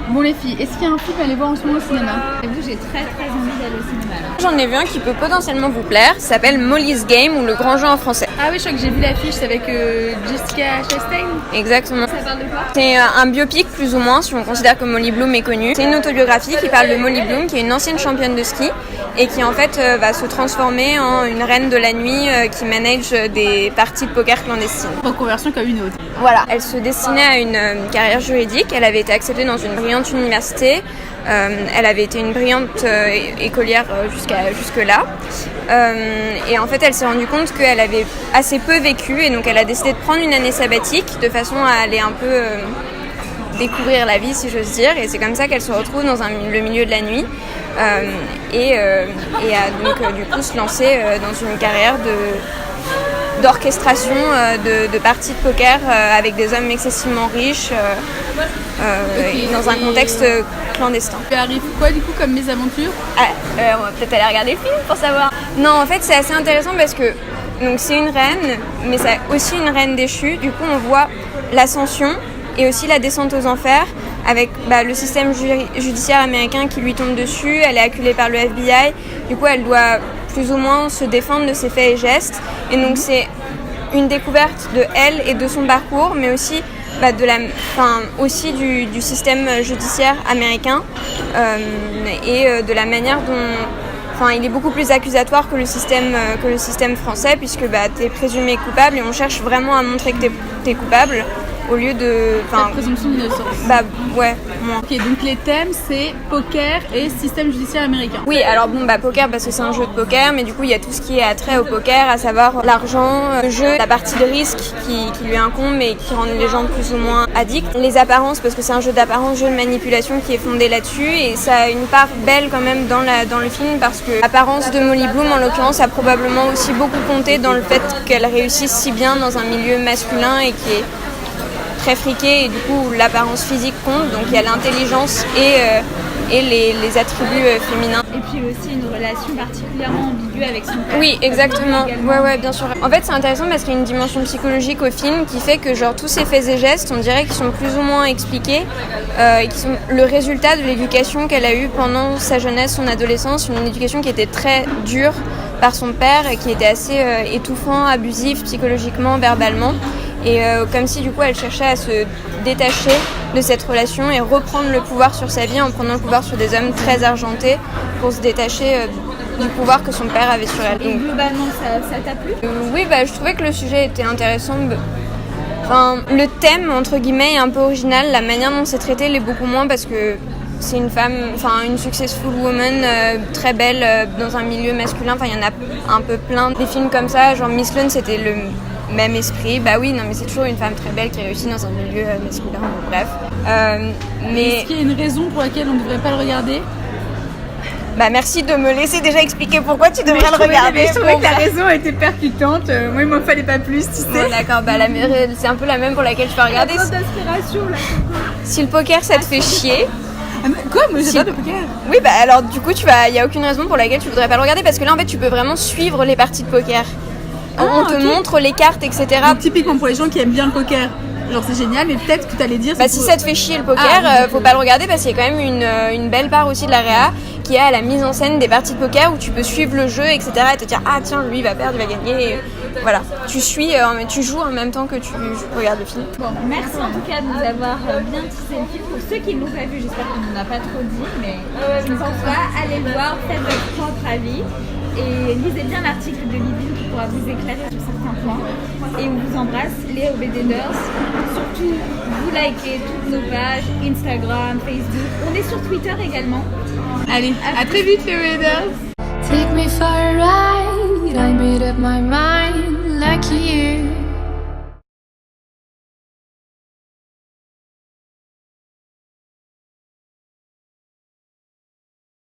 Bon les filles, est-ce qu'il y a un film à aller voir en ce moment au cinéma? Et vous, j'ai très envie d'aller au cinéma là. J'en ai vu un qui peut potentiellement vous plaire, ça s'appelle Molly's Game ou Le Grand Jeu en français. Ah oui, je crois que j'ai vu l'affiche, c'est avec Jessica Chastain. Exactement. Ça parle de quoi? C'est un biopic plus ou moins, si on considère que Molly Bloom est connue. C'est une autobiographie qui parle de Molly Bloom, qui est une ancienne championne de ski et qui en fait va se transformer en une reine de la nuit qui manage des parties de poker clandestines. Reconversion comme une autre. Voilà, elle se destinait à une carrière juridique, elle avait été acceptée dans une brillante université, elle avait été une brillante écolière jusque-là. Et en fait, elle s'est rendue compte qu'elle avait assez peu vécu et donc elle a décidé de prendre une année sabbatique de façon à aller un peu découvrir la vie, si j'ose dire. Et c'est comme ça qu'elle se retrouve dans le milieu de la nuit et a donc du coup se lancer dans une carrière d'orchestration de parties de poker avec des hommes excessivement riches dans un contexte clandestin. Il arrive quoi du coup comme mésaventure? On va peut-être aller regarder le film pour savoir. Non, en fait c'est assez intéressant parce que donc, c'est une reine, mais c'est aussi une reine déchue. Du coup on voit l'ascension et aussi la descente aux enfers avec le système judiciaire américain qui lui tombe dessus. Elle est acculée par le FBI, du coup elle doit plus ou moins se défendre de ses faits et gestes. Et donc c'est une découverte de elle et de son parcours, mais aussi aussi du système judiciaire américain et de la manière dont il est beaucoup plus accusatoire que le système français, puisque t'es présumé coupable et on cherche vraiment à montrer que t'es coupable au lieu de... Cette présomption d'innocence. Ouais, moins. Ok, donc les thèmes c'est poker et système judiciaire américain. Oui, alors poker parce que c'est un jeu de poker, mais du coup il y a tout ce qui est attrait au poker, à savoir l'argent, le jeu, la partie de risque qui lui incombe et qui rend les gens plus ou moins addicts. Les apparences, parce que c'est un jeu d'apparence, jeu de manipulation qui est fondé là-dessus, et ça a une part belle quand même dans le film, parce que l'apparence de Molly Bloom en l'occurrence a probablement aussi beaucoup compté dans le fait qu'elle réussisse si bien dans un milieu masculin et qui est très friqué, et du coup l'apparence physique compte, donc il y a l'intelligence et les attributs féminins. Et puis aussi une relation particulièrement ambiguë avec son père. Oui, exactement. Ouais, bien sûr. En fait, c'est intéressant parce qu'il y a une dimension psychologique au film qui fait que genre tous ces faits et gestes, on dirait qu'ils sont plus ou moins expliqués et qui sont le résultat de l'éducation qu'elle a eue pendant sa jeunesse, son adolescence, une éducation qui était très dure par son père et qui était assez étouffant, abusif psychologiquement, verbalement. Et comme si du coup elle cherchait à se détacher de cette relation et reprendre le pouvoir sur sa vie en prenant le pouvoir sur des hommes très argentés pour se détacher du pouvoir que son père avait sur elle. Et globalement ça t'a plu? Oui, je trouvais que le sujet était intéressant. Le thème entre guillemets est un peu original, la manière dont c'est traité l'est beaucoup moins parce que c'est une femme, une successful woman très belle dans un milieu masculin. Il y en a un peu plein des films comme ça, genre Miss Lone c'était le même esprit, mais c'est toujours une femme très belle qui réussit dans un milieu masculin, bref. Mais... Est-ce qu'il y a une raison pour laquelle on ne devrait pas le regarder? Merci de me laisser déjà expliquer pourquoi tu devrais le regarder. Je trouvais que la raison était percutante, moi il m'en fallait pas plus, tu sais. Bon, d'accord, c'est un peu la même pour laquelle je peux regarder. D'inspiration là. Si le poker ça te fait chier... Quoi? Moi j'ai pas de poker. Oui, alors du coup il y a aucune raison pour laquelle tu voudrais pas le regarder, parce que là en fait tu peux vraiment suivre les parties de poker. On te montre les cartes, etc. Donc, typiquement pour les gens qui aiment bien le poker, genre c'est génial, mais peut-être que t'allais dire... si ça te fait chier le poker, faut pas le regarder, parce qu'il y a quand même une belle part aussi de la réa qui est à la mise en scène des parties de poker où tu peux suivre le jeu, etc. et te dire tiens, lui il va perdre, il va gagner. Et voilà, tu joues en même temps que tu regardes le film. Bon, merci en tout cas de nous avoir bien tissé le film. Pour ceux qui ne l'ont pas vu, j'espère qu'on n'en a pas trop dit, mais je ne pense pas, allez le voir, faites votre propre avis. Et lisez bien l'article de Livine qui pourra vous éclairer sur certains points. Et on vous embrasse, les OBDers. Surtout, vous likez toutes nos pages, Instagram, Facebook. On est sur Twitter également. Allez, à très vite les OBDers. Take me for a ride, I made up my mind.